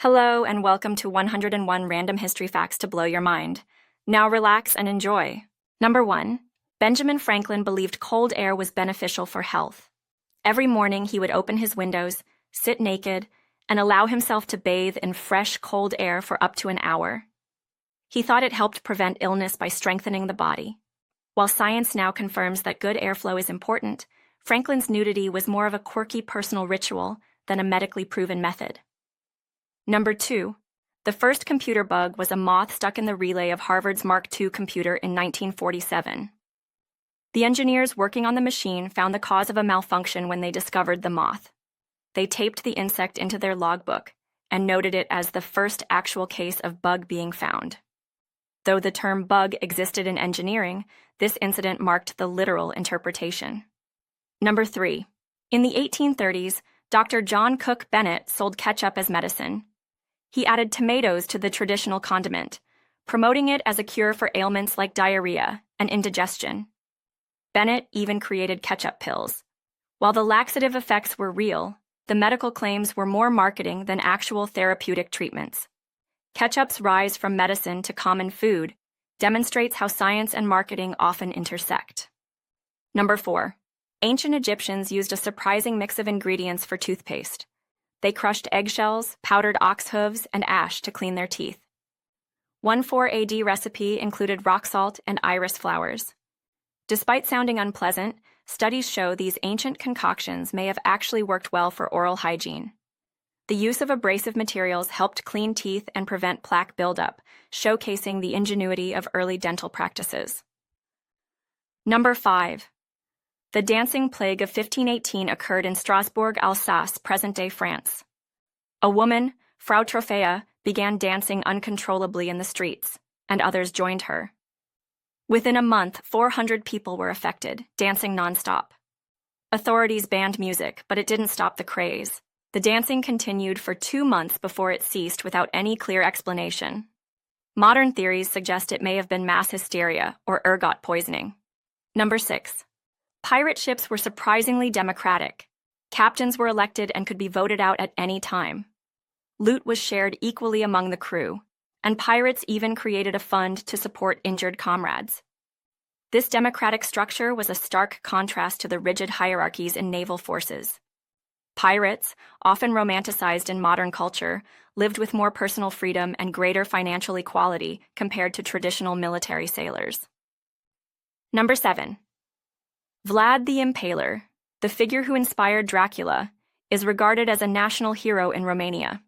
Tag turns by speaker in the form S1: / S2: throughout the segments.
S1: Hello and welcome to 101 Random History Facts to blow your mind. Now relax and enjoy. Number 1. Benjamin Franklin believed cold air was beneficial for health. Every morning he would open his windows, sit naked, and allow himself to bathe in fresh, cold air for up to an hour. He thought it helped prevent illness by strengthening the body. While science now confirms that good airflow is important, Franklin's nudity was more of a quirky personal ritual than a medically proven method. Number 2. The first computer bug was a moth stuck in the relay of Harvard's Mark II computer in 1947. The engineers working on the machine found the cause of a malfunction when they discovered the moth. They taped the insect into their logbook and noted it as the first actual case of bug being found. Though the term bug existed in engineering, this incident marked the literal interpretation. Number 3. In the 1830s, Dr. John Cook Bennett sold ketchup as medicine. He added tomatoes to the traditional condiment, promoting it as a cure for ailments like diarrhea and indigestion. Bennett even created ketchup pills. While the laxative effects were real, the medical claims were more marketing than actual therapeutic treatments. Ketchup's rise from medicine to common food demonstrates how science and marketing often intersect. Number 4. Ancient Egyptians used a surprising mix of ingredients for toothpaste. They crushed eggshells, powdered ox hooves, and ash to clean their teeth. 14 AD recipe included rock salt and iris flowers. Despite sounding unpleasant, studies show these ancient concoctions may have actually worked well for oral hygiene. The use of abrasive materials helped clean teeth and prevent plaque buildup, showcasing the ingenuity of early dental practices. Number 5. The dancing plague of 1518 occurred in Strasbourg, Alsace, present-day France. A woman, Frau Trophea, began dancing uncontrollably in the streets, and others joined her. Within a month, 400 people were affected, dancing nonstop. Authorities banned music, but it didn't stop the craze. The dancing continued for 2 months before it ceased without any clear explanation. Modern theories suggest it may have been mass hysteria or ergot poisoning. Number 6. Pirate ships were surprisingly democratic. Captains were elected and could be voted out at any time. Loot was shared equally among the crew, and pirates even created a fund to support injured comrades. This democratic structure was a stark contrast to the rigid hierarchies in naval forces. Pirates, often romanticized in modern culture, lived with more personal freedom and greater financial equality compared to traditional military sailors. Number 7. Vlad the Impaler, the figure who inspired Dracula, is regarded as a national hero in Romania.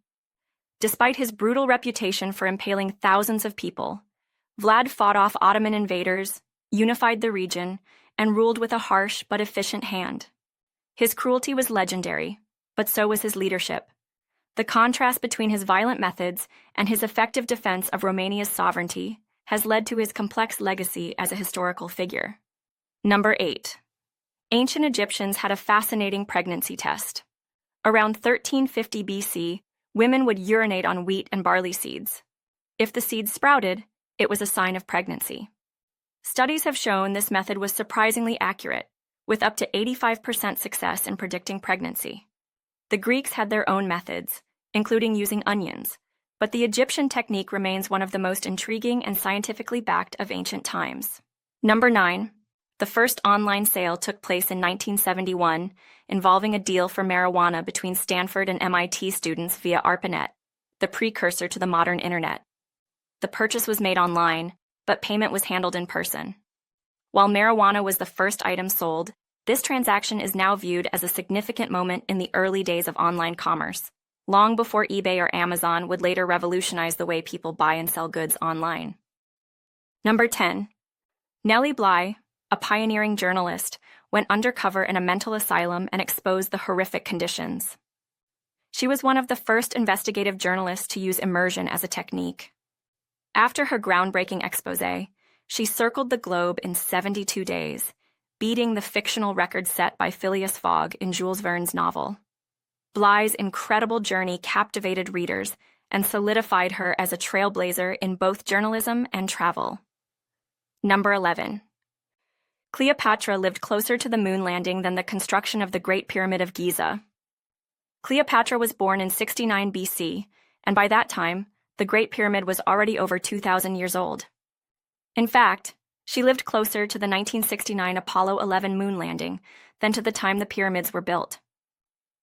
S1: Despite his brutal reputation for impaling thousands of people, Vlad fought off Ottoman invaders, unified the region, and ruled with a harsh but efficient hand. His cruelty was legendary, but so was his leadership. The contrast between his violent methods and his effective defense of Romania's sovereignty has led to his complex legacy as a historical figure. Number 8. Ancient Egyptians had a fascinating pregnancy test. Around 1350 BC, women would urinate on wheat and barley seeds. If the seeds sprouted, it was a sign of pregnancy. Studies have shown this method was surprisingly accurate, with up to 85% success in predicting pregnancy. The Greeks had their own methods, including using onions, but the Egyptian technique remains one of the most intriguing and scientifically backed of ancient times. Number 9. The first online sale took place in 1971, involving a deal for marijuana between Stanford and MIT students via ARPANET, the precursor to the modern internet. The purchase was made online, but payment was handled in person. While marijuana was the first item sold, this transaction is now viewed as a significant moment in the early days of online commerce, long before eBay or Amazon would later revolutionize the way people buy and sell goods online. Number 10. Nellie Bly, a pioneering journalist, went undercover in a mental asylum and exposed the horrific conditions. She was one of the first investigative journalists to use immersion as a technique. After her groundbreaking exposé, she circled the globe in 72 days, beating the fictional record set by Phileas Fogg in Jules Verne's novel. Bly's incredible journey captivated readers and solidified her as a trailblazer in both journalism and travel. Number 11. Cleopatra lived closer to the moon landing than the construction of the Great Pyramid of Giza. Cleopatra was born in 69 BC and by that time, the Great Pyramid was already over 2,000 years old. In fact, she lived closer to the 1969 Apollo 11 moon landing than to the time the pyramids were built.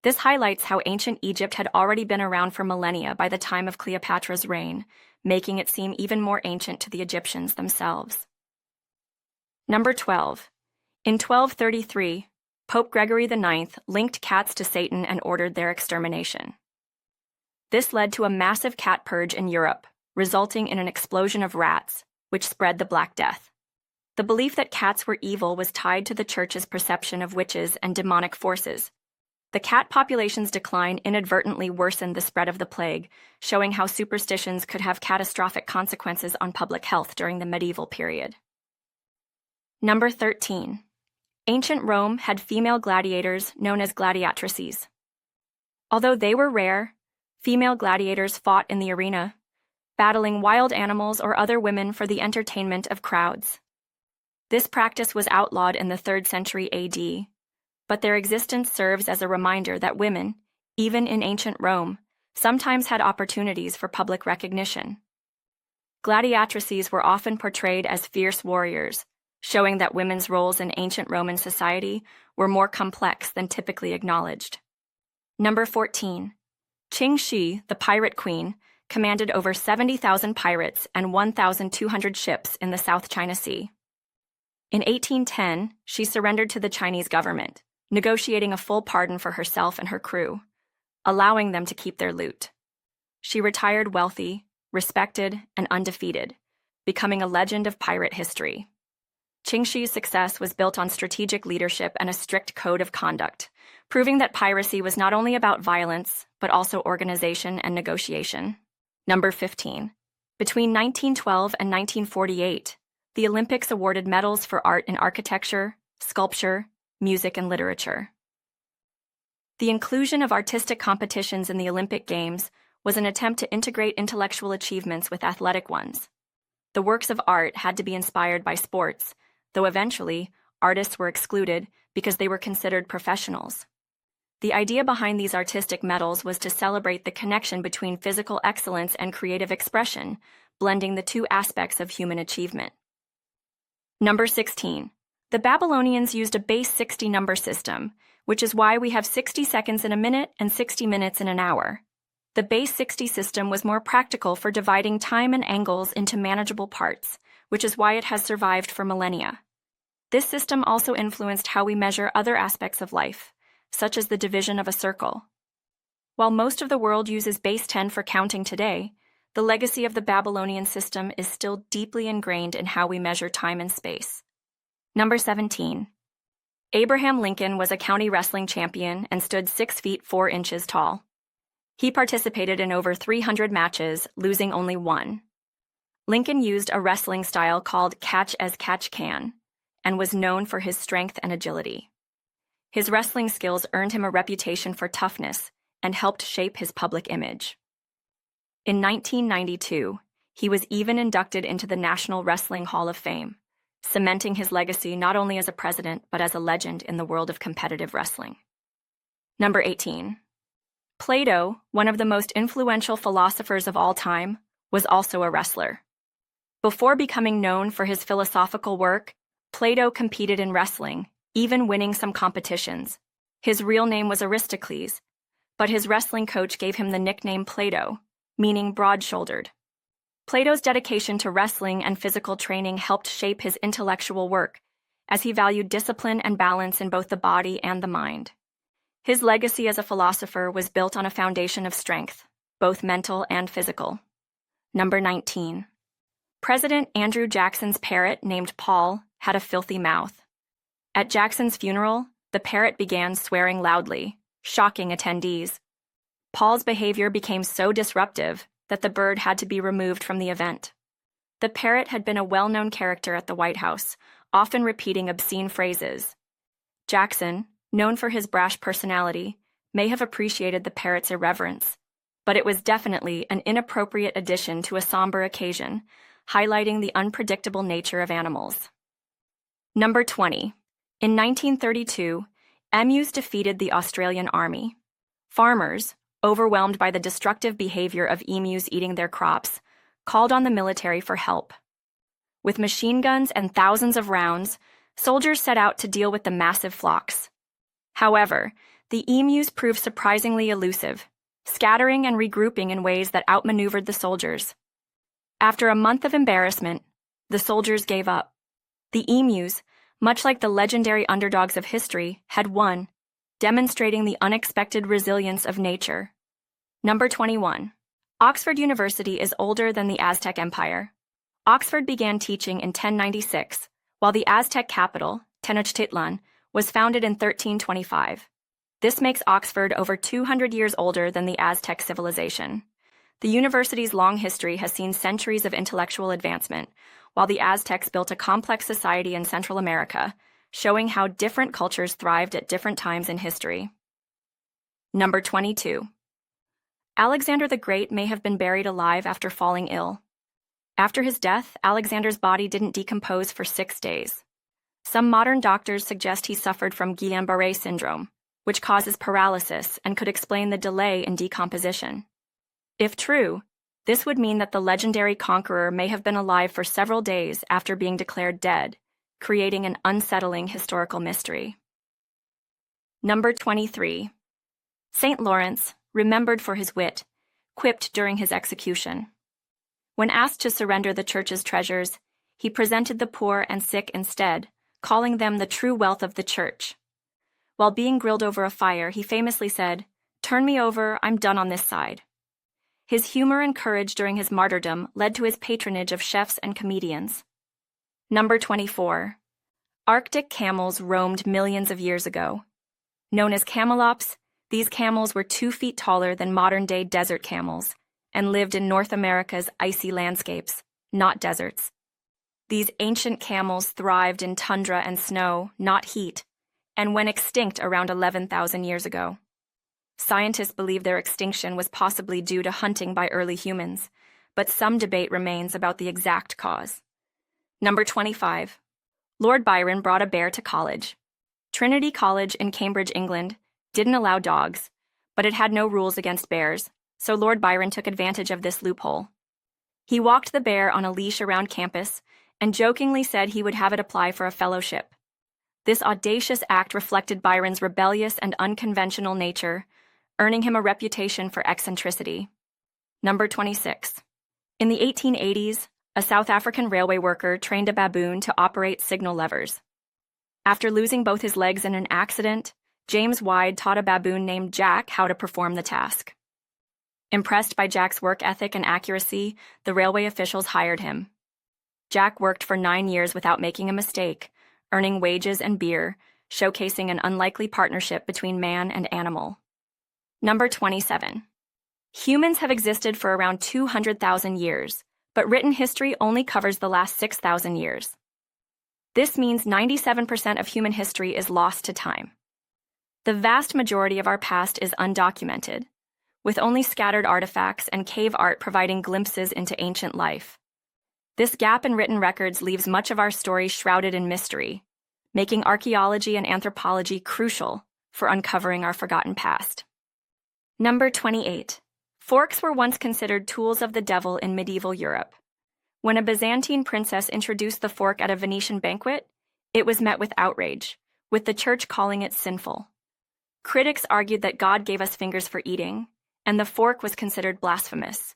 S1: This highlights how ancient Egypt had already been around for millennia by the time of Cleopatra's reign, making it seem even more ancient to the Egyptians themselves. Number 12. In 1233, Pope Gregory IX linked cats to Satan and ordered their extermination. This led to a massive cat purge in Europe, resulting in an explosion of rats, which spread the Black Death. The belief that cats were evil was tied to the Church's perception of witches and demonic forces. The cat population's decline inadvertently worsened the spread of the plague, showing how superstitions could have catastrophic consequences on public health during the medieval period. Number 13. Ancient Rome had female gladiators known as gladiatrices. Although they were rare, female gladiators fought in the arena, battling wild animals or other women for the entertainment of crowds. This practice was outlawed in the 3rd century AD, but their existence serves as a reminder that women, even in ancient Rome, sometimes had opportunities for public recognition. Gladiatrices were often portrayed as fierce warriors, showing that women's roles in ancient Roman society were more complex than typically acknowledged. Number 14. Qing Shi, the pirate queen, commanded over 70,000 pirates and 1,200 ships in the South China Sea. In 1810, she surrendered to the Chinese government, negotiating a full pardon for herself and her crew, allowing them to keep their loot. She retired wealthy, respected, and undefeated, becoming a legend of pirate history. Qing Shi's success was built on strategic leadership and a strict code of conduct, proving that piracy was not only about violence, but also organization and negotiation. Number 15. Between 1912 and 1948, the Olympics awarded medals for art in architecture, sculpture, music, and literature. The inclusion of artistic competitions in the Olympic Games was an attempt to integrate intellectual achievements with athletic ones. The works of art had to be inspired by sports, though eventually, artists were excluded because they were considered professionals. The idea behind these artistic medals was to celebrate the connection between physical excellence and creative expression, blending the two aspects of human achievement. Number 16. The Babylonians used a base 60 number system, which is why we have 60 seconds in a minute and 60 minutes in an hour. The base 60 system was more practical for dividing time and angles into manageable parts, which is why it has survived for millennia. This system also influenced how we measure other aspects of life, such as the division of a circle. While most of the world uses base 10 for counting today, the legacy of the Babylonian system is still deeply ingrained in how we measure time and space. Number 17. Abraham Lincoln was a county wrestling champion and stood 6 feet 4 inches tall. He participated in over 300 matches, losing only one. Lincoln used a wrestling style called catch as catch can, and was known for his strength and agility. His wrestling skills earned him a reputation for toughness and helped shape his public image. In 1992, he was even inducted into the National Wrestling Hall of Fame, cementing his legacy not only as a president but as a legend in the world of competitive wrestling. Number 18. Plato, one of the most influential philosophers of all time, was also a wrestler. Before becoming known for his philosophical work, Plato competed in wrestling, even winning some competitions. His real name was Aristocles, but his wrestling coach gave him the nickname Plato, meaning broad-shouldered. Plato's dedication to wrestling and physical training helped shape his intellectual work, as he valued discipline and balance in both the body and the mind. His legacy as a philosopher was built on a foundation of strength, both mental and physical. Number 19. President Andrew Jackson's parrot, named Paul, had a filthy mouth. At Jackson's funeral, the parrot began swearing loudly, shocking attendees. Paul's behavior became so disruptive that the bird had to be removed from the event. The parrot had been a well-known character at the White House, often repeating obscene phrases. Jackson, known for his brash personality, may have appreciated the parrot's irreverence, but it was definitely an inappropriate addition to a somber occasion, highlighting the unpredictable nature of animals. Number 20. In 1932, emus defeated the Australian Army. Farmers, overwhelmed by the destructive behavior of emus eating their crops, called on the military for help. With machine guns and thousands of rounds, soldiers set out to deal with the massive flocks. However, the emus proved surprisingly elusive, scattering and regrouping in ways that outmaneuvered the soldiers. After a month of embarrassment, the soldiers gave up. The emus, much like the legendary underdogs of history, had won, demonstrating the unexpected resilience of nature. Number 21. Oxford University is older than the Aztec Empire. Oxford began teaching in 1096, while the Aztec capital, Tenochtitlan, was founded in 1325. This makes Oxford over 200 years older than the Aztec civilization. The university's long history has seen centuries of intellectual advancement, while the Aztecs built a complex society in Central America, showing how different cultures thrived at different times in history. Number 22. Alexander the Great may have been buried alive after falling ill. After his death, Alexander's body didn't decompose for 6 days. Some modern doctors suggest he suffered from Guillain-Barré syndrome, which causes paralysis and could explain the delay in decomposition. If true, this would mean that the legendary conqueror may have been alive for several days after being declared dead, creating an unsettling historical mystery. Number 23. St. Lawrence, remembered for his wit, quipped during his execution. When asked to surrender the church's treasures, he presented the poor and sick instead, calling them the true wealth of the church. While being grilled over a fire, he famously said, "Turn me over, I'm done on this side." His humor and courage during his martyrdom led to his patronage of chefs and comedians. Number 24. Arctic camels roamed millions of years ago. Known as camelops, these camels were 2 feet taller than modern-day desert camels and lived in North America's icy landscapes, not deserts. These ancient camels thrived in tundra and snow, not heat, and went extinct around 11,000 years ago. Scientists believe their extinction was possibly due to hunting by early humans, but some debate remains about the exact cause. Number 25. Lord Byron brought a bear to college. Trinity College in Cambridge, England, didn't allow dogs, but it had no rules against bears, so Lord Byron took advantage of this loophole. He walked the bear on a leash around campus and jokingly said he would have it apply for a fellowship. This audacious act reflected Byron's rebellious and unconventional nature, earning him a reputation for eccentricity. Number 26. In the 1880s, a South African railway worker trained a baboon to operate signal levers. After losing both his legs in an accident, James Wide taught a baboon named Jack how to perform the task. Impressed by Jack's work ethic and accuracy, the railway officials hired him. Jack worked for 9 years without making a mistake, earning wages and beer, showcasing an unlikely partnership between man and animal. Number 27. Humans have existed for around 200,000 years, but written history only covers the last 6,000 years. This means 97% of human history is lost to time. The vast majority of our past is undocumented, with only scattered artifacts and cave art providing glimpses into ancient life. This gap in written records leaves much of our story shrouded in mystery, making archaeology and anthropology crucial for uncovering our forgotten past. Number 28. Forks were once considered tools of the devil in medieval Europe. When a Byzantine princess introduced the fork at a Venetian banquet, it was met with outrage, with the church calling it sinful. Critics argued that God gave us fingers for eating, and the fork was considered blasphemous.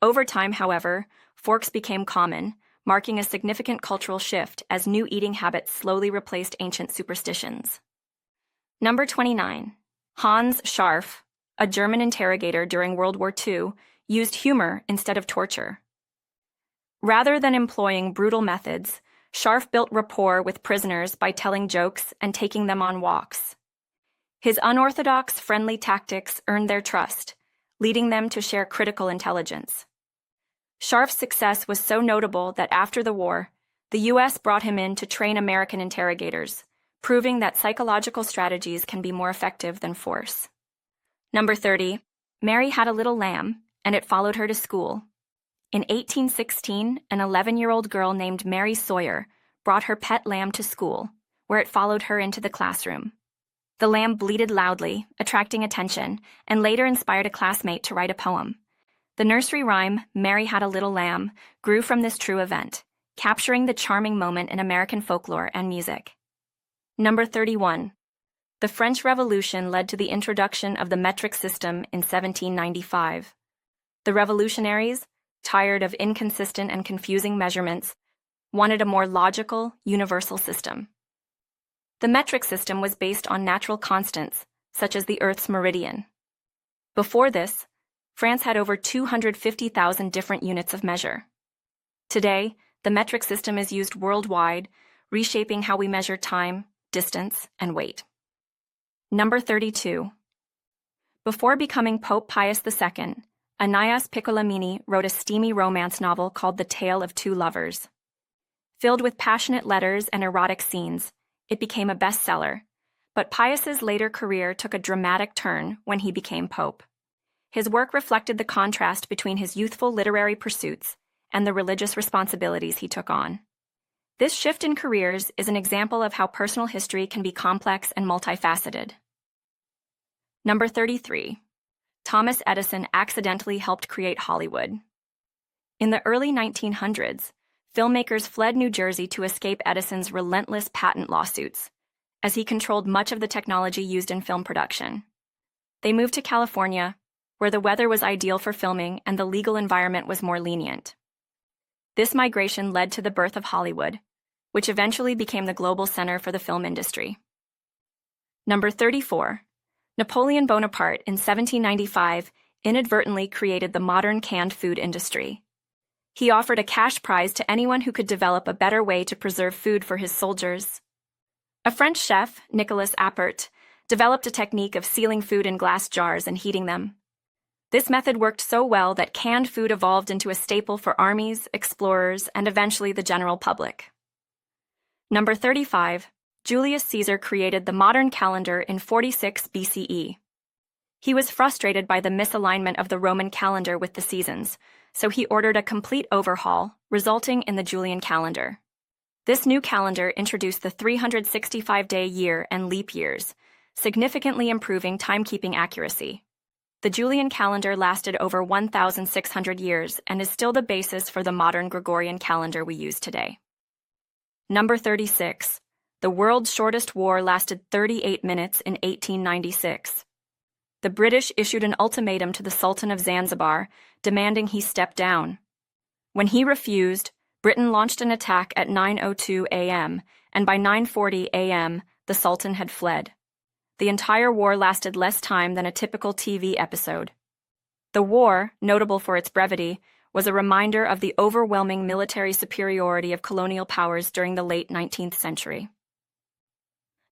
S1: Over time, however, forks became common, marking a significant cultural shift as new eating habits slowly replaced ancient superstitions. Number 29. Hans Scharf, a German interrogator during World War II, used humor instead of torture. Rather than employing brutal methods, Scharf built rapport with prisoners by telling jokes and taking them on walks. His unorthodox, friendly tactics earned their trust, leading them to share critical intelligence. Scharf's success was so notable that after the war, the U.S. brought him in to train American interrogators, proving that psychological strategies can be more effective than force. Number 30. Mary had a little lamb, and it followed her to school. In 1816, an 11-year-old girl named Mary Sawyer brought her pet lamb to school, where it followed her into the classroom. The lamb bleated loudly, attracting attention, and later inspired a classmate to write a poem. The nursery rhyme, Mary Had a Little Lamb, grew from this true event, capturing the charming moment in American folklore and music. Number 31. The French Revolution led to the introduction of the metric system in 1795. The revolutionaries, tired of inconsistent and confusing measurements, wanted a more logical, universal system. The metric system was based on natural constants, such as the Earth's meridian. Before this, France had over 250,000 different units of measure. Today, the metric system is used worldwide, reshaping how we measure time, distance, and weight. Number 32. Before becoming Pope Pius II, Aeneas Piccolomini wrote a steamy romance novel called The Tale of Two Lovers. Filled with passionate letters and erotic scenes, it became a bestseller, but Pius's later career took a dramatic turn when he became pope. His work reflected the contrast between his youthful literary pursuits and the religious responsibilities he took on. This shift in careers is an example of how personal history can be complex and multifaceted. Number 33. Thomas Edison accidentally helped create Hollywood. In the early 1900s, filmmakers fled New Jersey to escape Edison's relentless patent lawsuits, as he controlled much of the technology used in film production. They moved to California, where the weather was ideal for filming and the legal environment was more lenient. This migration led to the birth of Hollywood, which eventually became the global center for the film industry. Number 34. Napoleon Bonaparte in 1795 inadvertently created the modern canned food industry. He offered a cash prize to anyone who could develop a better way to preserve food for his soldiers. A French chef, Nicolas Appert, developed a technique of sealing food in glass jars and heating them. This method worked so well that canned food evolved into a staple for armies, explorers, and eventually the general public. Number 35. Julius Caesar created the modern calendar in 46 BCE. He was frustrated by the misalignment of the Roman calendar with the seasons, so he ordered a complete overhaul, resulting in the Julian calendar. This new calendar introduced the 365-day year and leap years, significantly improving timekeeping accuracy. The Julian calendar lasted over 1,600 years and is still the basis for the modern Gregorian calendar we use today. Number 36. The world's shortest war lasted 38 minutes in 1896. The British issued an ultimatum to the Sultan of Zanzibar, demanding he step down. When he refused, Britain launched an attack at 9:02 a.m., and by 9:40 a.m., the Sultan had fled. The entire war lasted less time than a typical TV episode. The war, notable for its brevity, was a reminder of the overwhelming military superiority of colonial powers during the late 19th century.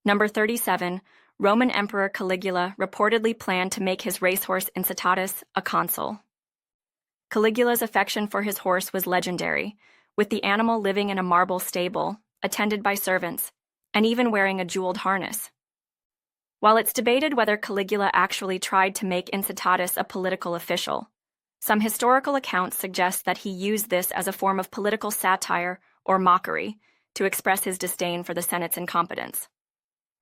S1: Number 37. Roman Emperor Caligula reportedly planned to make his racehorse Incitatus a consul. Caligula's affection for his horse was legendary, with the animal living in a marble stable, attended by servants, and even wearing a jeweled harness. While it's debated whether Caligula actually tried to make Incitatus a political official, some historical accounts suggest that he used this as a form of political satire or mockery to express his disdain for the Senate's incompetence.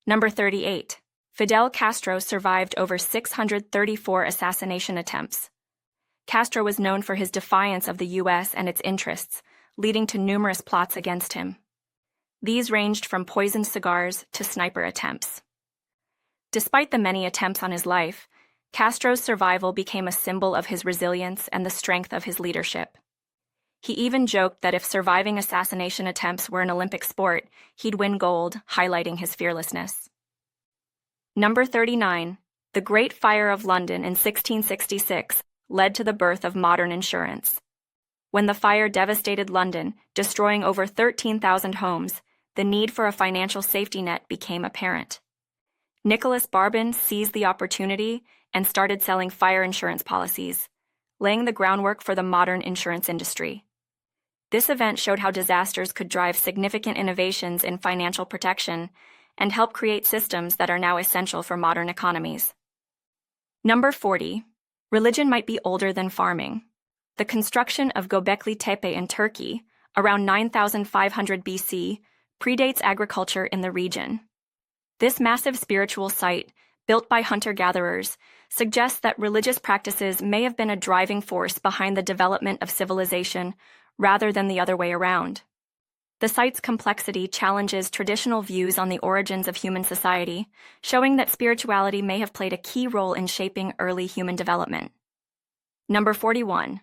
S1: Number 38. Fidel Castro survived over 634 assassination attempts. Castro was known for his defiance of the U.S. and its interests, leading to numerous plots against him. These ranged from poisoned cigars to sniper attempts. Despite the many attempts on his life, Castro's survival became a symbol of his resilience and the strength of his leadership. He even joked that if surviving assassination attempts were an Olympic sport, he'd win gold, highlighting his fearlessness. Number 39. The Great Fire of London in 1666 led to the birth of modern insurance. When the fire devastated London, destroying over 13,000 homes, the need for a financial safety net became apparent. Nicholas Barbin seized the opportunity and started selling fire insurance policies, laying the groundwork for the modern insurance industry. This event showed how disasters could drive significant innovations in financial protection and help create systems that are now essential for modern economies. Number 40. Religion might be older than farming. The construction of Göbekli Tepe in Turkey, around 9,500 BC, predates agriculture in the region. This massive spiritual site, built by hunter-gatherers, suggests that religious practices may have been a driving force behind the development of civilization rather than the other way around. The site's complexity challenges traditional views on the origins of human society, showing that spirituality may have played a key role in shaping early human development. Number 41.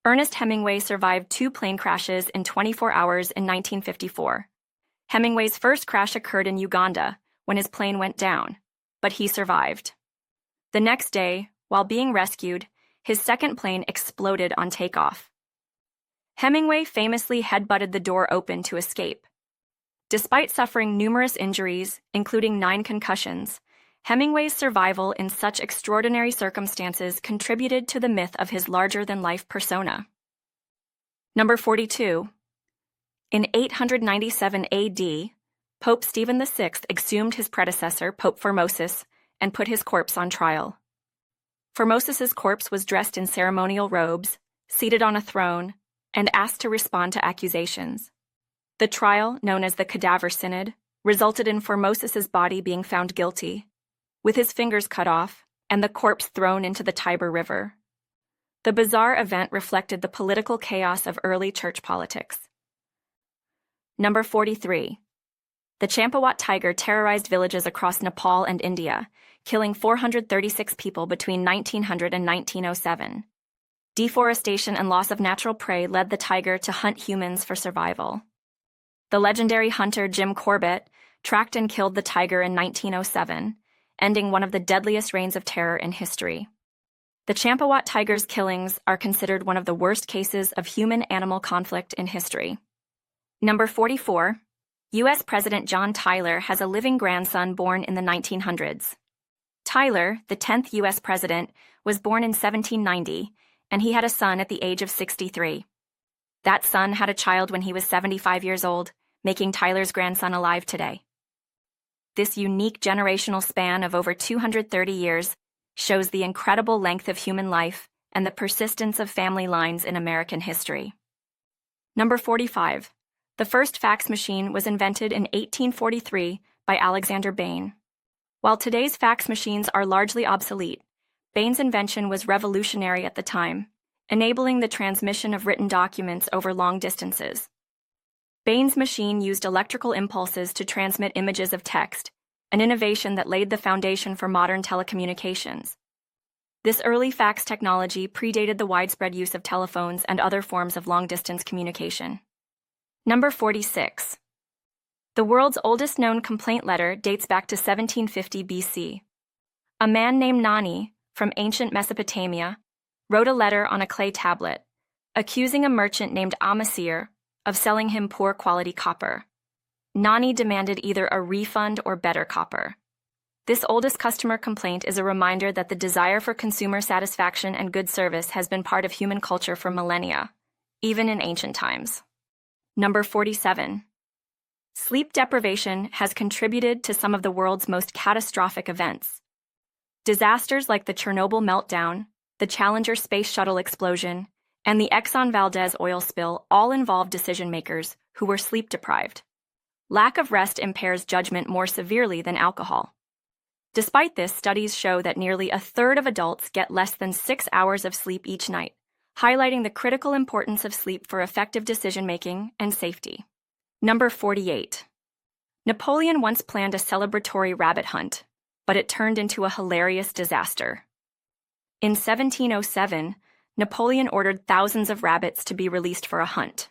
S1: Ernest Hemingway survived 2 plane crashes in 24 hours in 1954. Hemingway's first crash occurred in Uganda, when his plane went down, but he survived. The next day, while being rescued, his second plane exploded on takeoff. Hemingway famously headbutted the door open to escape. Despite suffering numerous injuries, including 9 concussions, Hemingway's survival in such extraordinary circumstances contributed to the myth of his larger-than-life persona. Number 42. In 897 AD, Pope Stephen VI exhumed his predecessor, Pope Formosus, and put his corpse on trial. Formosus's corpse was dressed in ceremonial robes, seated on a throne, and asked to respond to accusations. The trial, known as the Cadaver Synod, resulted in Formosus's body being found guilty, with his fingers cut off and the corpse thrown into the Tiber River. The bizarre event reflected the political chaos of early church politics. Number 43. The Champawat tiger terrorized villages across Nepal and India, killing 436 people between 1900 and 1907. Deforestation and loss of natural prey led the tiger to hunt humans for survival. The legendary hunter Jim Corbett tracked and killed the tiger in 1907, ending one of the deadliest reigns of terror in history. The Champawat tiger's killings are considered one of the worst cases of human-animal conflict in history. Number 44. U.S. President John Tyler has a living grandson born in the 1900s. Tyler, the 10th U.S. president, was born in 1790, and he had a son at the age of 63. That son had a child when he was 75 years old, making Tyler's grandson alive today. This unique generational span of over 230 years shows the incredible length of human life and the persistence of family lines in American history. Number 45. The first fax machine was invented in 1843 by Alexander Bain. While today's fax machines are largely obsolete, Bain's invention was revolutionary at the time, enabling the transmission of written documents over long distances. Bain's machine used electrical impulses to transmit images of text, an innovation that laid the foundation for modern telecommunications. This early fax technology predated the widespread use of telephones and other forms of long-distance communication. Number 46. The world's oldest known complaint letter dates back to 1750 BC. A man named Nani, from ancient Mesopotamia, wrote a letter on a clay tablet, accusing a merchant named Amasir of selling him poor-quality copper. Nani demanded either a refund or better copper. This oldest customer complaint is a reminder that the desire for consumer satisfaction and good service has been part of human culture for millennia, even in ancient times. Number 47. Sleep deprivation has contributed to some of the world's most catastrophic events. Disasters like the Chernobyl meltdown, the Challenger space shuttle explosion, and the Exxon Valdez oil spill all involve decision-makers who were sleep-deprived. Lack of rest impairs judgment more severely than alcohol. Despite this, studies show that nearly a third of adults get less than 6 hours of sleep each night, highlighting the critical importance of sleep for effective decision-making and safety. Number 48. Napoleon once planned a celebratory rabbit hunt, but it turned into a hilarious disaster. In 1707, Napoleon ordered thousands of rabbits to be released for a hunt.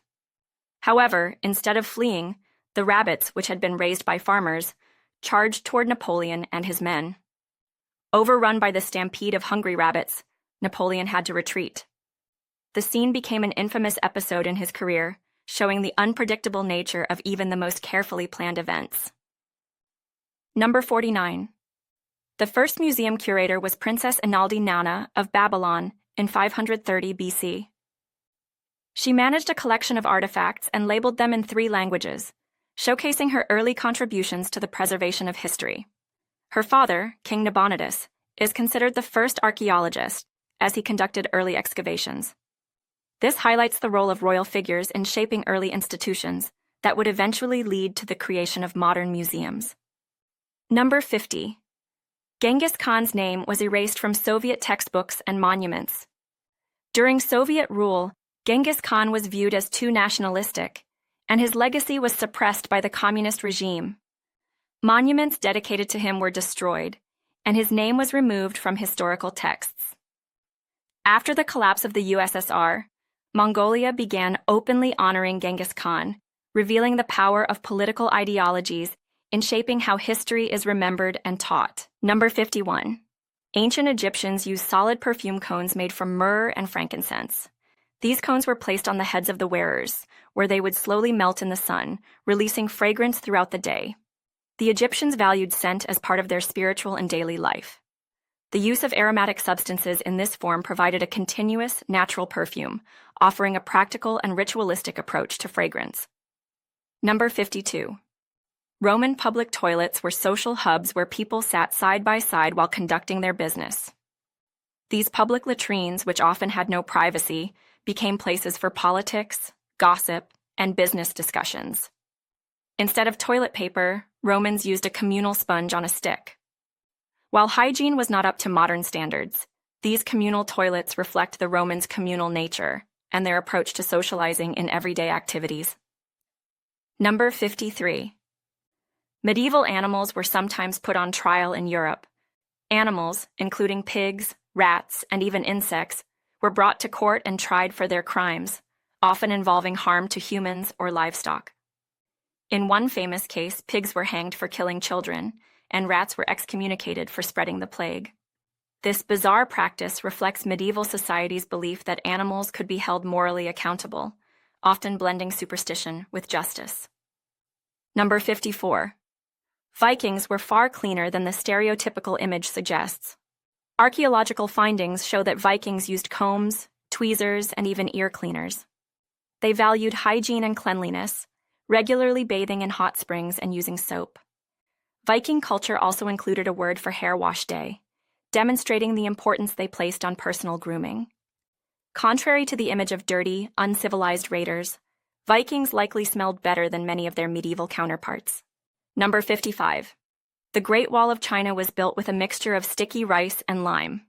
S1: However, instead of fleeing, the rabbits, which had been raised by farmers, charged toward Napoleon and his men. Overrun by the stampede of hungry rabbits, Napoleon had to retreat. The scene became an infamous episode in his career, showing the unpredictable nature of even the most carefully planned events. Number 49. The first museum curator was Princess Inaldi Nana of Babylon in 530 BC. She managed a collection of artifacts and labeled them in 3 languages, showcasing her early contributions to the preservation of history. Her father, King Nabonidus, is considered the first archaeologist, as he conducted early excavations. This highlights the role of royal figures in shaping early institutions that would eventually lead to the creation of modern museums. Number 50. Genghis Khan's name was erased from Soviet textbooks and monuments. During Soviet rule, Genghis Khan was viewed as too nationalistic, and his legacy was suppressed by the communist regime. Monuments dedicated to him were destroyed, and his name was removed from historical texts. After the collapse of the USSR, Mongolia began openly honoring Genghis Khan, revealing the power of political ideologies in shaping how history is remembered and taught. Number 51. Ancient Egyptians used solid perfume cones made from myrrh and frankincense. These cones were placed on the heads of the wearers, where they would slowly melt in the sun, releasing fragrance throughout the day. The Egyptians valued scent as part of their spiritual and daily life. The use of aromatic substances in this form provided a continuous, natural perfume, offering a practical and ritualistic approach to fragrance. Number 52. Roman public toilets were social hubs where people sat side by side while conducting their business. These public latrines, which often had no privacy, became places for politics, gossip, and business discussions. Instead of toilet paper, Romans used a communal sponge on a stick. While hygiene was not up to modern standards, these communal toilets reflect the Romans' communal nature and their approach to socializing in everyday activities. Number 53. Medieval animals were sometimes put on trial in Europe. Animals, including pigs, rats, and even insects, were brought to court and tried for their crimes, often involving harm to humans or livestock. In one famous case, pigs were hanged for killing children, and rats were excommunicated for spreading the plague. This bizarre practice reflects medieval society's belief that animals could be held morally accountable, often blending superstition with justice. Number 54. Vikings were far cleaner than the stereotypical image suggests. Archaeological findings show that Vikings used combs, tweezers, and even ear cleaners. They valued hygiene and cleanliness, regularly bathing in hot springs and using soap. Viking culture also included a word for hair wash day, demonstrating the importance they placed on personal grooming. Contrary to the image of dirty, uncivilized raiders, Vikings likely smelled better than many of their medieval counterparts. Number 55. The Great Wall of China was built with a mixture of sticky rice and lime.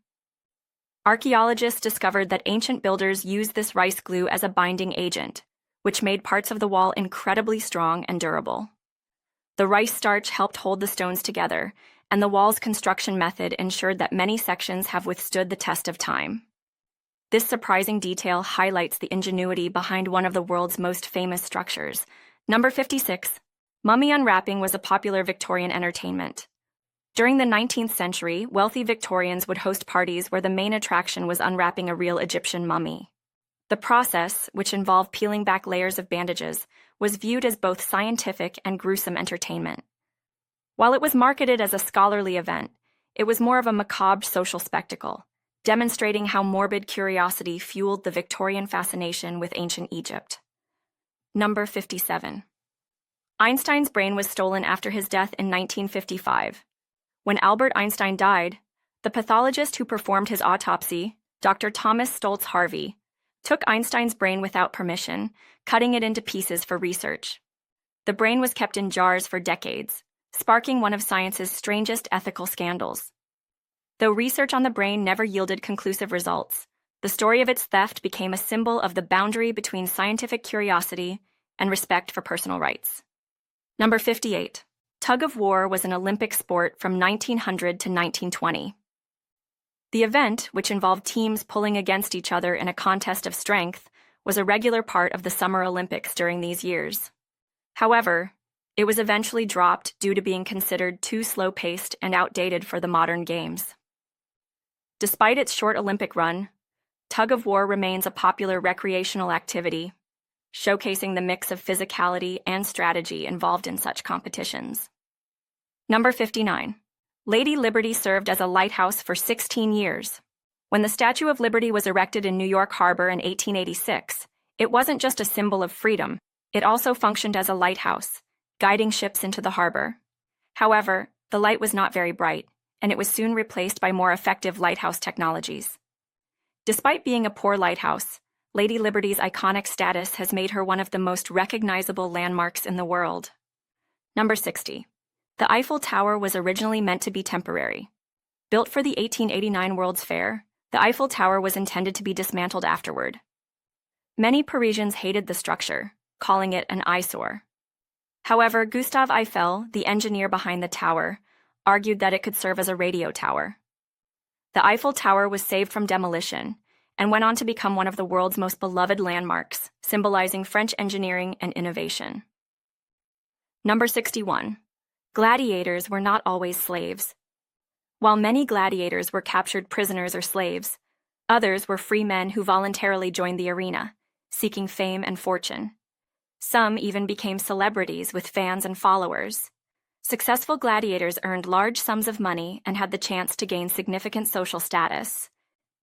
S1: Archaeologists discovered that ancient builders used this rice glue as a binding agent, which made parts of the wall incredibly strong and durable. The rice starch helped hold the stones together, and the wall's construction method ensured that many sections have withstood the test of time. This surprising detail highlights the ingenuity behind one of the world's most famous structures. Number 56. Mummy unwrapping was a popular Victorian entertainment. During the 19th century, wealthy Victorians would host parties where the main attraction was unwrapping a real Egyptian mummy. The process, which involved peeling back layers of bandages, was viewed as both scientific and gruesome entertainment. While it was marketed as a scholarly event, it was more of a macabre social spectacle, demonstrating how morbid curiosity fueled the Victorian fascination with ancient Egypt. Number 57. Einstein's brain was stolen after his death in 1955. When Albert Einstein died, the pathologist who performed his autopsy, Dr. Thomas Stoltz Harvey, took Einstein's brain without permission, cutting it into pieces for research. The brain was kept in jars for decades, sparking one of science's strangest ethical scandals. Though research on the brain never yielded conclusive results, the story of its theft became a symbol of the boundary between scientific curiosity and respect for personal rights. Number 58. Tug of war was an Olympic sport from 1900 to 1920. The event, which involved teams pulling against each other in a contest of strength, was a regular part of the Summer Olympics during these years. However, it was eventually dropped due to being considered too slow-paced and outdated for the modern games. Despite its short Olympic run, tug of war remains a popular recreational activity, showcasing the mix of physicality and strategy involved in such competitions. Number 59. Lady Liberty served as a lighthouse for 16 years. When the Statue of Liberty was erected in New York Harbor in 1886, it wasn't just a symbol of freedom, it also functioned as a lighthouse, guiding ships into the harbor. However, the light was not very bright, and it was soon replaced by more effective lighthouse technologies. Despite being a poor lighthouse, Lady Liberty's iconic status has made her one of the most recognizable landmarks in the world. Number 60. The Eiffel Tower was originally meant to be temporary. Built for the 1889 World's Fair, the Eiffel Tower was intended to be dismantled afterward. Many Parisians hated the structure, calling it an eyesore. However, Gustave Eiffel, the engineer behind the tower, argued that it could serve as a radio tower. The Eiffel Tower was saved from demolition and went on to become one of the world's most beloved landmarks, symbolizing French engineering and innovation. Number 61. Gladiators were not always slaves. While many gladiators were captured prisoners or slaves, others were free men who voluntarily joined the arena, seeking fame and fortune. Some even became celebrities with fans and followers. Successful gladiators earned large sums of money and had the chance to gain significant social status.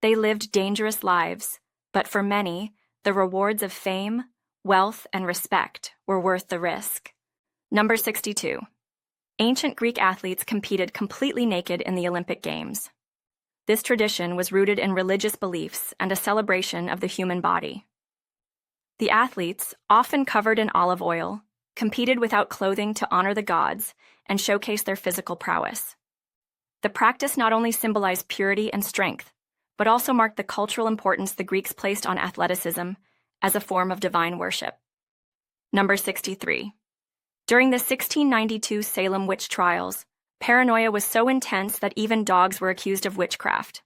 S1: They lived dangerous lives, but for many, the rewards of fame, wealth, and respect were worth the risk. Number 62. Ancient Greek athletes competed completely naked in the Olympic Games. This tradition was rooted in religious beliefs and a celebration of the human body. The athletes, often covered in olive oil, competed without clothing to honor the gods and showcase their physical prowess. The practice not only symbolized purity and strength, but also marked the cultural importance the Greeks placed on athleticism as a form of divine worship. Number 63. During the 1692 Salem witch trials, paranoia was so intense that even dogs were accused of witchcraft.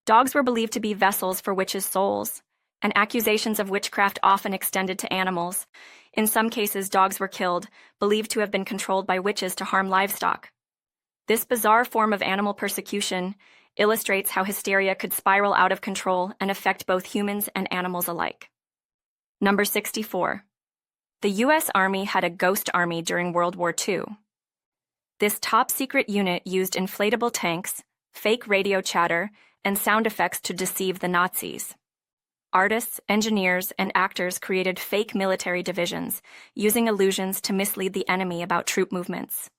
S1: Dogs were believed to be vessels for witches' souls, and accusations of witchcraft often extended to animals. In some cases, dogs were killed, believed to have been controlled by witches to harm livestock. This bizarre form of animal persecution illustrates how hysteria could spiral out of control and affect both humans and animals alike. Number 64. The U.S. Army had a ghost army during World War II. This top-secret unit used inflatable tanks, fake radio chatter, and sound effects to deceive the Nazis. Artists, engineers, and actors created fake military divisions, using illusions to mislead the enemy about troop movements.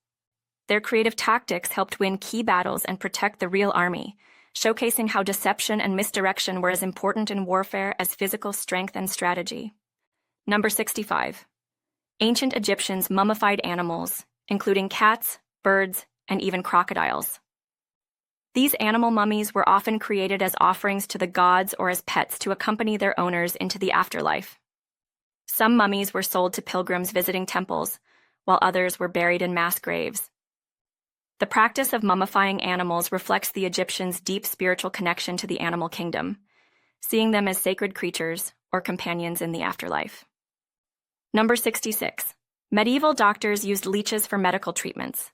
S1: Their creative tactics helped win key battles and protect the real army, showcasing how deception and misdirection were as important in warfare as physical strength and strategy. Number 65. Ancient Egyptians mummified animals, including cats, birds, and even crocodiles. These animal mummies were often created as offerings to the gods or as pets to accompany their owners into the afterlife. Some mummies were sold to pilgrims visiting temples, while others were buried in mass graves. The practice of mummifying animals reflects the Egyptians' deep spiritual connection to the animal kingdom, seeing them as sacred creatures or companions in the afterlife. Number 66. Medieval doctors used leeches for medical treatments.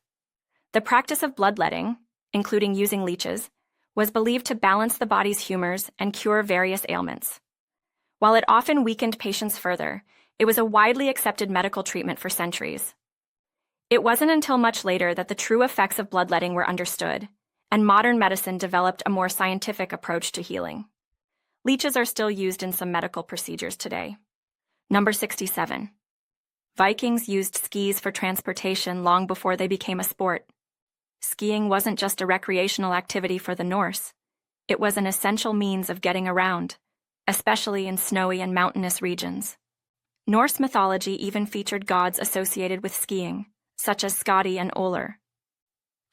S1: The practice of bloodletting, including using leeches, was believed to balance the body's humors and cure various ailments. While it often weakened patients further, it was a widely accepted medical treatment for centuries. It wasn't until much later that the true effects of bloodletting were understood, and modern medicine developed a more scientific approach to healing. Leeches are still used in some medical procedures today. Number 67. Vikings used skis for transportation long before they became a sport. Skiing wasn't just a recreational activity for the Norse. It was an essential means of getting around, especially in snowy and mountainous regions. Norse mythology even featured gods associated with skiing, such as Skadi and Ollr.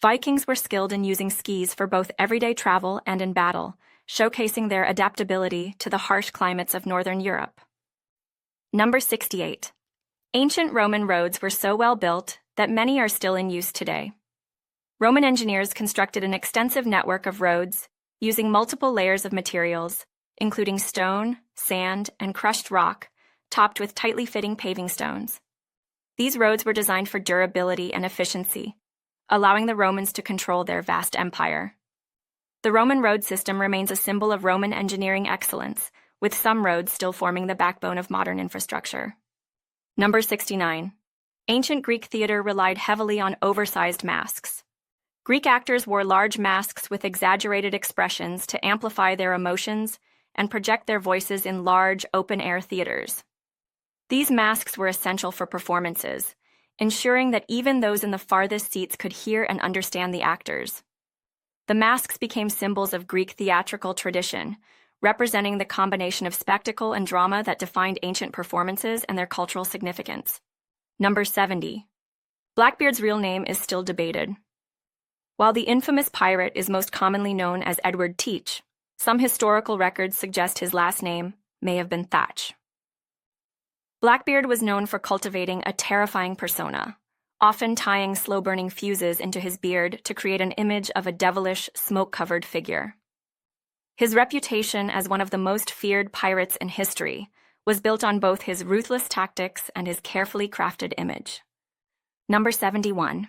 S1: Vikings were skilled in using skis for both everyday travel and in battle, showcasing their adaptability to the harsh climates of Northern Europe. Number 68. Ancient Roman roads were so well built that many are still in use today. Roman engineers constructed an extensive network of roads using multiple layers of materials, including stone, sand, and crushed rock, topped with tightly fitting paving stones. These roads were designed for durability and efficiency, allowing the Romans to control their vast empire. The Roman road system remains a symbol of Roman engineering excellence, with some roads still forming the backbone of modern infrastructure. Number 69. Ancient Greek theater relied heavily on oversized masks. Greek actors wore large masks with exaggerated expressions to amplify their emotions and project their voices in large, open-air theaters. These masks were essential for performances, ensuring that even those in the farthest seats could hear and understand the actors. The masks became symbols of Greek theatrical tradition, representing the combination of spectacle and drama that defined ancient performances and their cultural significance. Number 70. Blackbeard's real name is still debated. While the infamous pirate is most commonly known as Edward Teach, some historical records suggest his last name may have been Thatch. Blackbeard was known for cultivating a terrifying persona, often tying slow-burning fuses into his beard to create an image of a devilish, smoke-covered figure. His reputation as one of the most feared pirates in history was built on both his ruthless tactics and his carefully crafted image. Number 71.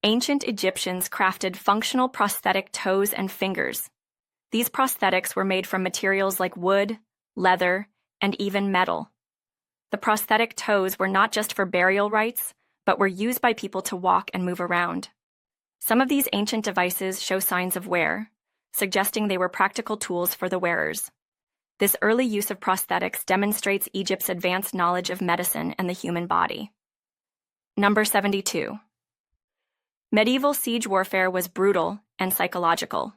S1: Ancient Egyptians crafted functional prosthetic toes and fingers. These prosthetics were made from materials like wood, leather, and even metal. The prosthetic toes were not just for burial rites, but were used by people to walk and move around. Some of these ancient devices show signs of wear, suggesting they were practical tools for the wearers. This early use of prosthetics demonstrates Egypt's advanced knowledge of medicine and the human body. Number 72. Medieval siege warfare was brutal and psychological.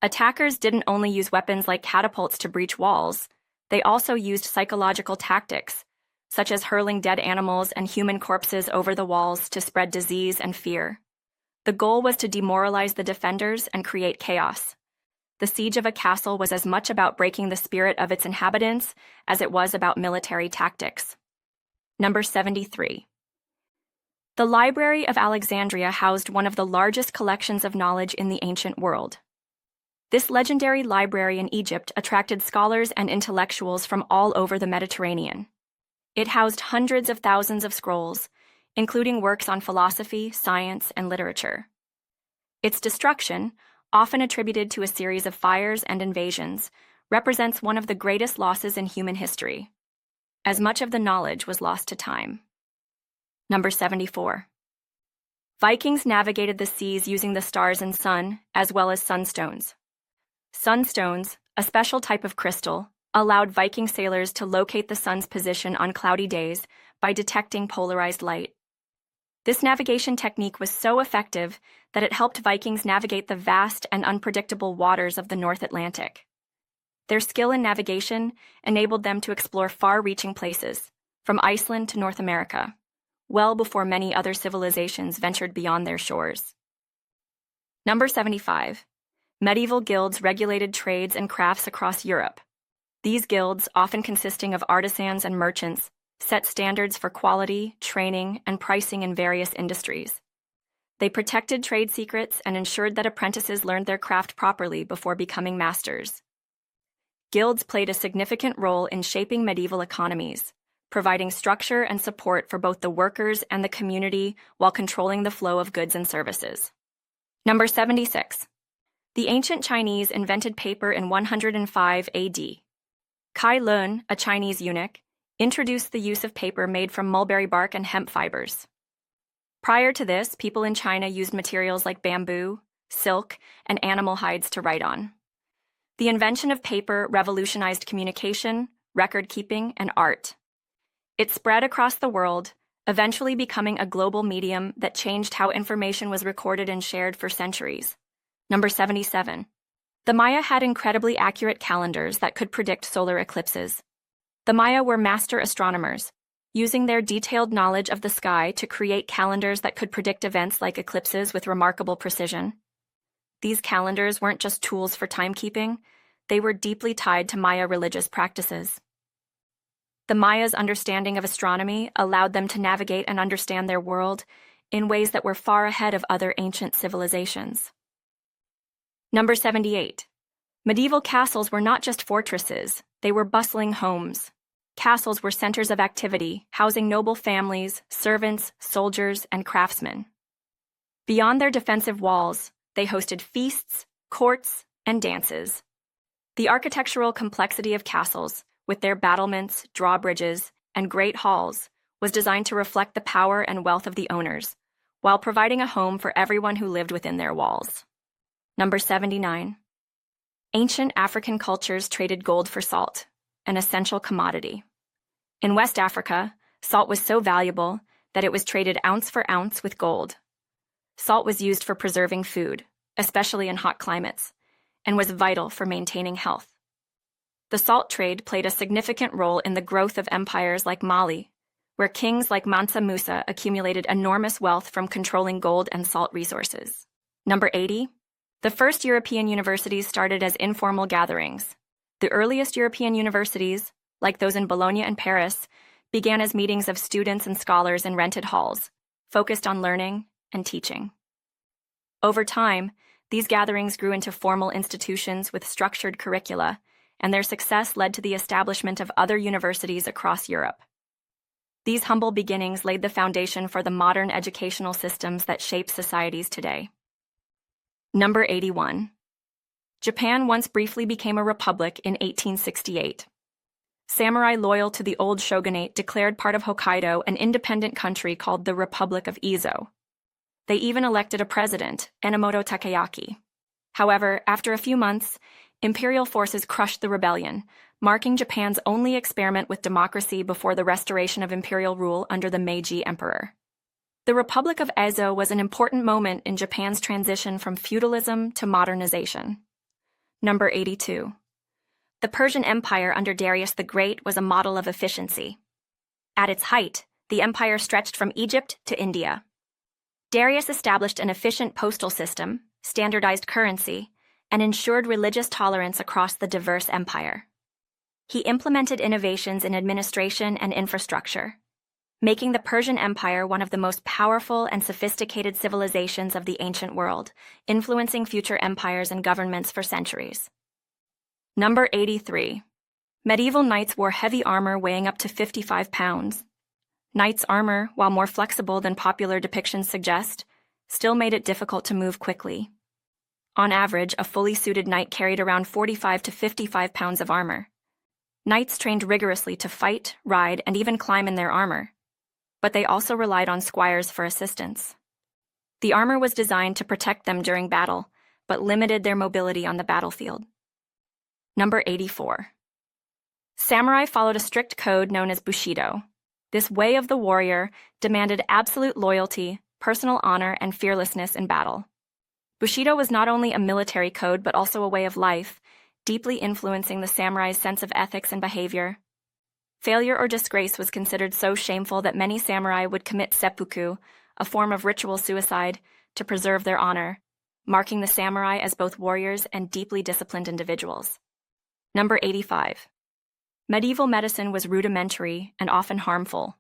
S1: Attackers didn't only use weapons like catapults to breach walls, they also used psychological tactics, such as hurling dead animals and human corpses over the walls to spread disease and fear. The goal was to demoralize the defenders and create chaos. The siege of a castle was as much about breaking the spirit of its inhabitants as it was about military tactics. Number 73. The Library of Alexandria housed one of the largest collections of knowledge in the ancient world. This legendary library in Egypt attracted scholars and intellectuals from all over the Mediterranean. It housed hundreds of thousands of scrolls, including works on philosophy, science, and literature. Its destruction, often attributed to a series of fires and invasions, represents one of the greatest losses in human history, as much of the knowledge was lost to time. Number 74. Vikings navigated the seas using the stars and sun, as well as sunstones. Sunstones, a special type of crystal, allowed Viking sailors to locate the sun's position on cloudy days by detecting polarized light. This navigation technique was so effective that it helped Vikings navigate the vast and unpredictable waters of the North Atlantic. Their skill in navigation enabled them to explore far-reaching places, from Iceland to North America, well before many other civilizations ventured beyond their shores. Number 75. Medieval guilds regulated trades and crafts across Europe. These guilds, often consisting of artisans and merchants, set standards for quality, training, and pricing in various industries. They protected trade secrets and ensured that apprentices learned their craft properly before becoming masters. Guilds played a significant role in shaping medieval economies, providing structure and support for both the workers and the community while controlling the flow of goods and services. Number 76. The ancient Chinese invented paper in 105 AD. Kai Lun, a Chinese eunuch, introduced the use of paper made from mulberry bark and hemp fibers. Prior to this, people in China used materials like bamboo, silk, and animal hides to write on. The invention of paper revolutionized communication, record-keeping, and art. It spread across the world, eventually becoming a global medium that changed how information was recorded and shared for centuries. Number 77. The Maya had incredibly accurate calendars that could predict solar eclipses. The Maya were master astronomers, using their detailed knowledge of the sky to create calendars that could predict events like eclipses with remarkable precision. These calendars weren't just tools for timekeeping, they were deeply tied to Maya religious practices. The Mayas' understanding of astronomy allowed them to navigate and understand their world in ways that were far ahead of other ancient civilizations. Number 78. Medieval castles were not just fortresses, they were bustling homes. Castles were centers of activity, housing noble families, servants, soldiers, and craftsmen. Beyond their defensive walls, they hosted feasts, courts, and dances. The architectural complexity of castles, with their battlements, drawbridges, and great halls, was designed to reflect the power and wealth of the owners, while providing a home for everyone who lived within their walls. Number 79. Ancient African cultures traded gold for salt, an essential commodity. In West Africa, salt was so valuable that it was traded ounce for ounce with gold. Salt was used for preserving food, especially in hot climates, and was vital for maintaining health. The salt trade played a significant role in the growth of empires like Mali, where kings like Mansa Musa accumulated enormous wealth from controlling gold and salt resources. Number 80. The first European universities started as informal gatherings. The earliest European universities, like those in Bologna and Paris, began as meetings of students and scholars in rented halls, focused on learning and teaching. Over time, these gatherings grew into formal institutions with structured curricula, and their success led to the establishment of other universities across Europe. These humble beginnings laid the foundation for the modern educational systems that shape societies today. Number 81. Japan once briefly became a republic in 1868. Samurai loyal to the old shogunate declared part of Hokkaido an independent country called the Republic of Ezo. They even elected a president, Enomoto Takayaki. However, after a few months, imperial forces crushed the rebellion, marking Japan's only experiment with democracy before the restoration of imperial rule under the Meiji Emperor. The Republic of Ezo was an important moment in Japan's transition from feudalism to modernization. Number 82. The Persian Empire under Darius the Great was a model of efficiency. At its height, the empire stretched from Egypt to India. Darius established an efficient postal system, standardized currency, and ensured religious tolerance across the diverse empire. He implemented innovations in administration and infrastructure, making the Persian Empire one of the most powerful and sophisticated civilizations of the ancient world, influencing future empires and governments for centuries. Number 83. Medieval knights wore heavy armor weighing up to 55 pounds. Knights' armor, while more flexible than popular depictions suggest, still made it difficult to move quickly. On average, a fully suited knight carried around 45 to 55 pounds of armor. Knights trained rigorously to fight, ride, and even climb in their armor, but they also relied on squires for assistance. The armor was designed to protect them during battle, but limited their mobility on the battlefield. Number 84. Samurai followed a strict code known as Bushido. This way of the warrior demanded absolute loyalty, personal honor, and fearlessness in battle. Bushido was not only a military code but also a way of life, deeply influencing the samurai's sense of ethics and behavior. Failure or disgrace was considered so shameful that many samurai would commit seppuku, a form of ritual suicide, to preserve their honor, marking the samurai as both warriors and deeply disciplined individuals. Number 85. Medieval medicine was rudimentary and often harmful.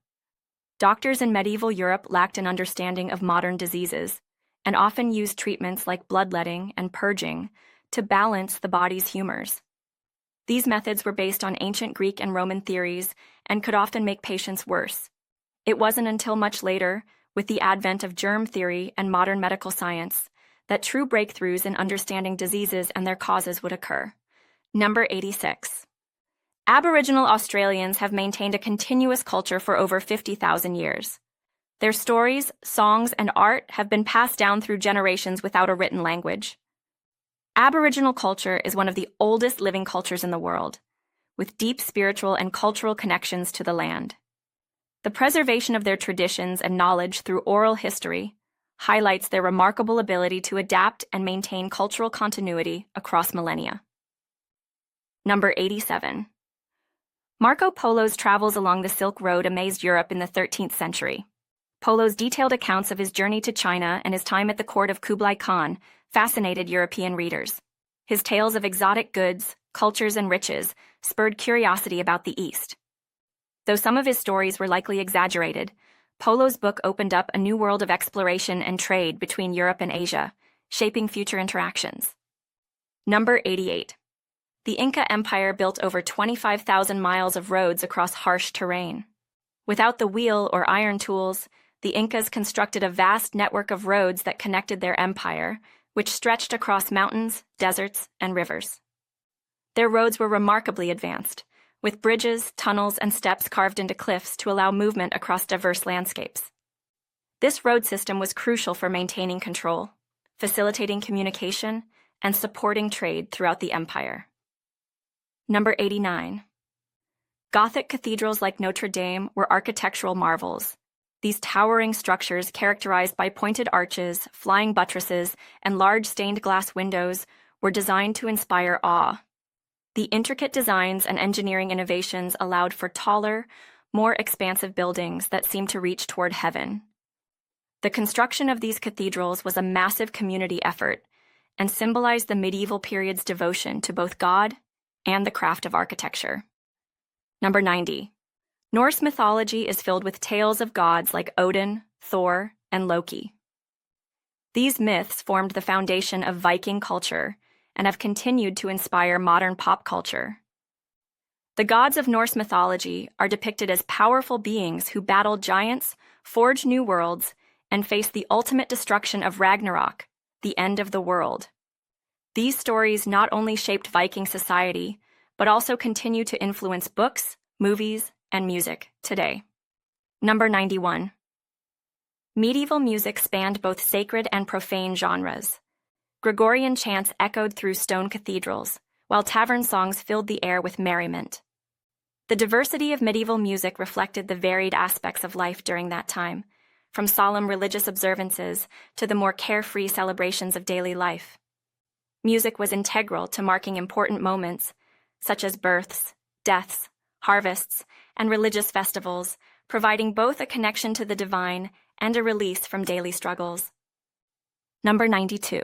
S1: Doctors in medieval Europe lacked an understanding of modern diseases and often used treatments like bloodletting and purging to balance the body's humors. These methods were based on ancient Greek and Roman theories and could often make patients worse. It wasn't until much later, with the advent of germ theory and modern medical science, that true breakthroughs in understanding diseases and their causes would occur. Number 86. Aboriginal Australians have maintained a continuous culture for over 50,000 years. Their stories, songs, and art have been passed down through generations without a written language. Aboriginal culture is one of the oldest living cultures in the world, with deep spiritual and cultural connections to the land. The preservation of their traditions and knowledge through oral history highlights their remarkable ability to adapt and maintain cultural continuity across millennia. Number 87. Marco Polo's travels along the Silk Road amazed Europe in the 13th century. Polo's detailed accounts of his journey to China and his time at the court of Kublai Khan fascinated European readers. His tales of exotic goods, cultures, and riches spurred curiosity about the East. Though some of his stories were likely exaggerated, Polo's book opened up a new world of exploration and trade between Europe and Asia, shaping future interactions. Number 88. The Inca Empire built over 25,000 miles of roads across harsh terrain. Without the wheel or iron tools, the Incas constructed a vast network of roads that connected their empire, which stretched across mountains, deserts, and rivers. Their roads were remarkably advanced, with bridges, tunnels, and steps carved into cliffs to allow movement across diverse landscapes. This road system was crucial for maintaining control, facilitating communication, and supporting trade throughout the empire. Number 89. Gothic cathedrals like Notre Dame were architectural marvels. These towering structures, characterized by pointed arches, flying buttresses, and large stained glass windows, were designed to inspire awe. The intricate designs and engineering innovations allowed for taller, more expansive buildings that seemed to reach toward heaven. The construction of these cathedrals was a massive community effort and symbolized the medieval period's devotion to both God and the craft of architecture. Number 90. Norse mythology is filled with tales of gods like Odin, Thor, and Loki. These myths formed the foundation of Viking culture and have continued to inspire modern pop culture. The gods of Norse mythology are depicted as powerful beings who battled giants, forged new worlds, and faced the ultimate destruction of Ragnarok, the end of the world. These stories not only shaped Viking society, but also continue to influence books, movies, and music today. Number 91. Medieval music spanned both sacred and profane genres. Gregorian chants echoed through stone cathedrals, while tavern songs filled the air with merriment. The diversity of medieval music reflected the varied aspects of life during that time, from solemn religious observances to the more carefree celebrations of daily life. Music was integral to marking important moments, such as births, deaths, harvests, and religious festivals, providing both a connection to the divine and a release from daily struggles. Number 92.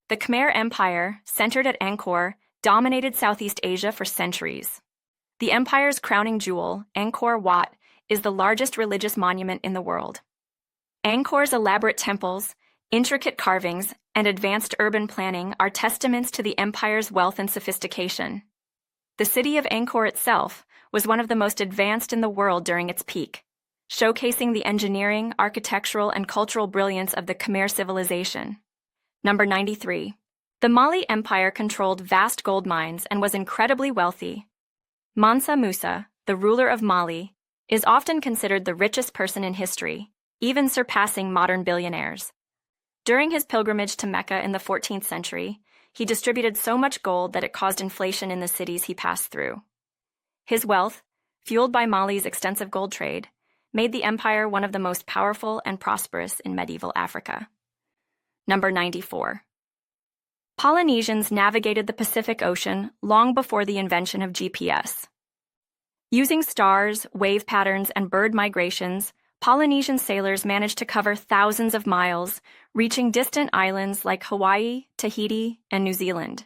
S1: The Khmer Empire, centered at Angkor, dominated Southeast Asia for centuries. The empire's crowning jewel, Angkor Wat, is the largest religious monument in the world. Angkor's elaborate temples, intricate carvings, and advanced urban planning are testaments to the empire's wealth and sophistication. The city of Angkor itself was one of the most advanced in the world during its peak, showcasing the engineering, architectural, and cultural brilliance of the Khmer civilization. Number 93. The Mali Empire controlled vast gold mines and was incredibly wealthy. Mansa Musa, the ruler of Mali, is often considered the richest person in history, even surpassing modern billionaires. During his pilgrimage to Mecca in the 14th century, he distributed so much gold that it caused inflation in the cities he passed through. His wealth, fueled by Mali's extensive gold trade, made the empire one of the most powerful and prosperous in medieval Africa. Number 94. Polynesians navigated the Pacific Ocean long before the invention of GPS. Using stars, wave patterns, and bird migrations, Polynesian sailors managed to cover thousands of miles, reaching distant islands like Hawaii, Tahiti, and New Zealand.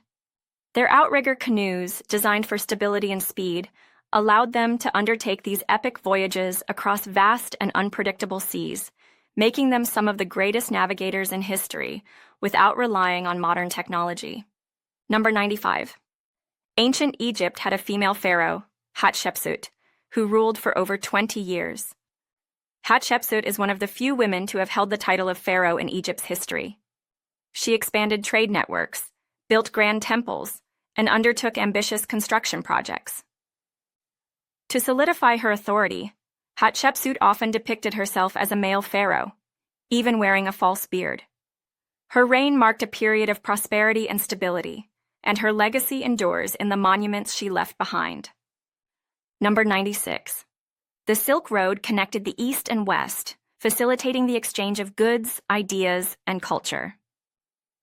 S1: Their outrigger canoes, designed for stability and speed, allowed them to undertake these epic voyages across vast and unpredictable seas, making them some of the greatest navigators in history without relying on modern technology. Number 95. Ancient Egypt had a female pharaoh, Hatshepsut, who ruled for over 20 years. Hatshepsut is one of the few women to have held the title of pharaoh in Egypt's history. She expanded trade networks, built grand temples, and undertook ambitious construction projects. To solidify her authority, Hatshepsut often depicted herself as a male pharaoh, even wearing a false beard. Her reign marked a period of prosperity and stability, and her legacy endures in the monuments she left behind. Number 96. The Silk Road connected the East and West, facilitating the exchange of goods, ideas, and culture.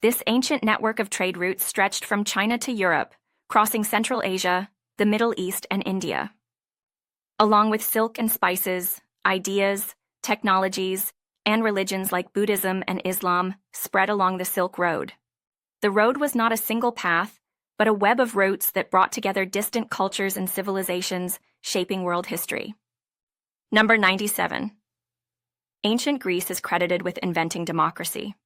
S1: This ancient network of trade routes stretched from China to Europe, crossing Central Asia, the Middle East, and India. Along with silk and spices, ideas, technologies, and religions like Buddhism and Islam spread along the Silk Road. The road was not a single path, but a web of routes that brought together distant cultures and civilizations, shaping world history. Number 97. Ancient Greece is credited with inventing democracy.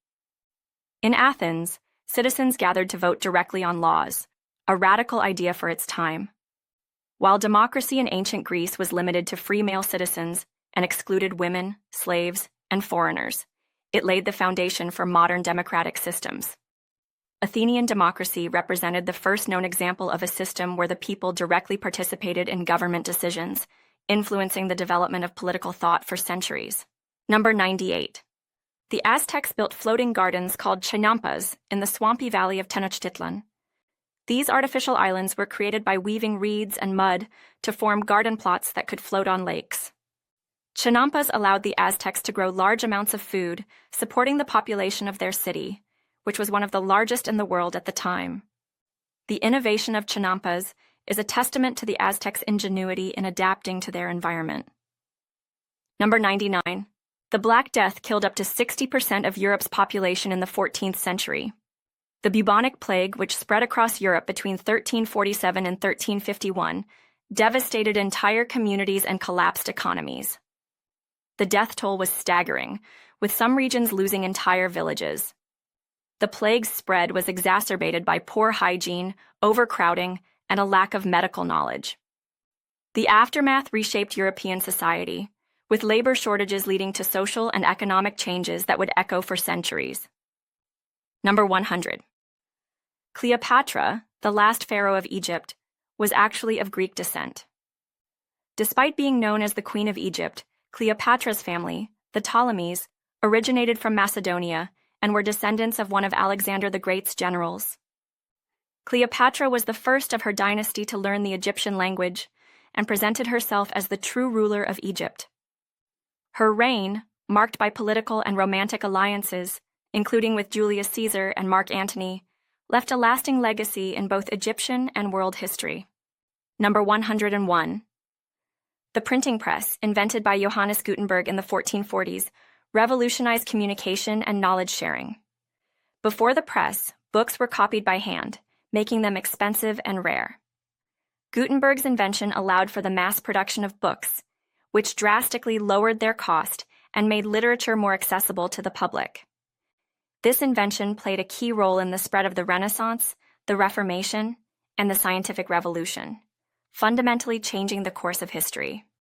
S1: In Athens, citizens gathered to vote directly on laws, a radical idea for its time. While democracy in ancient Greece was limited to free male citizens and excluded women, slaves, and foreigners, it laid the foundation for modern democratic systems. Athenian democracy represented the first known example of a system where the people directly participated in government decisions, influencing the development of political thought for centuries. Number 98. The Aztecs built floating gardens called chinampas in the swampy valley of Tenochtitlan. These artificial islands were created by weaving reeds and mud to form garden plots that could float on lakes. Chinampas allowed the Aztecs to grow large amounts of food, supporting the population of their city, which was one of the largest in the world at the time. The innovation of chinampas is a testament to the Aztecs' ingenuity in adapting to their environment. Number 99. The Black Death killed up to 60% of Europe's population in the 14th century. The bubonic plague, which spread across Europe between 1347 and 1351, devastated entire communities and collapsed economies. The death toll was staggering, with some regions losing entire villages. The plague's spread was exacerbated by poor hygiene, overcrowding, and a lack of medical knowledge. The aftermath reshaped European society, with labor shortages leading to social and economic changes that would echo for centuries. Number 100. Cleopatra, the last pharaoh of Egypt, was actually of Greek descent. Despite being known as the Queen of Egypt, Cleopatra's family, the Ptolemies, originated from Macedonia and were descendants of one of Alexander the Great's generals. Cleopatra was the first of her dynasty to learn the Egyptian language and presented herself as the true ruler of Egypt. Her reign, marked by political and romantic alliances, including with Julius Caesar and Mark Antony, left a lasting legacy in both Egyptian and world history. Number 101. The printing press, invented by Johannes Gutenberg in the 1440s, revolutionized communication and knowledge sharing. Before the press, books were copied by hand, making them expensive and rare. Gutenberg's invention allowed for the mass production of books, which drastically lowered their cost and made literature more accessible to the public. This invention played a key role in the spread of the Renaissance, the Reformation, and the scientific revolution, fundamentally changing the course of history.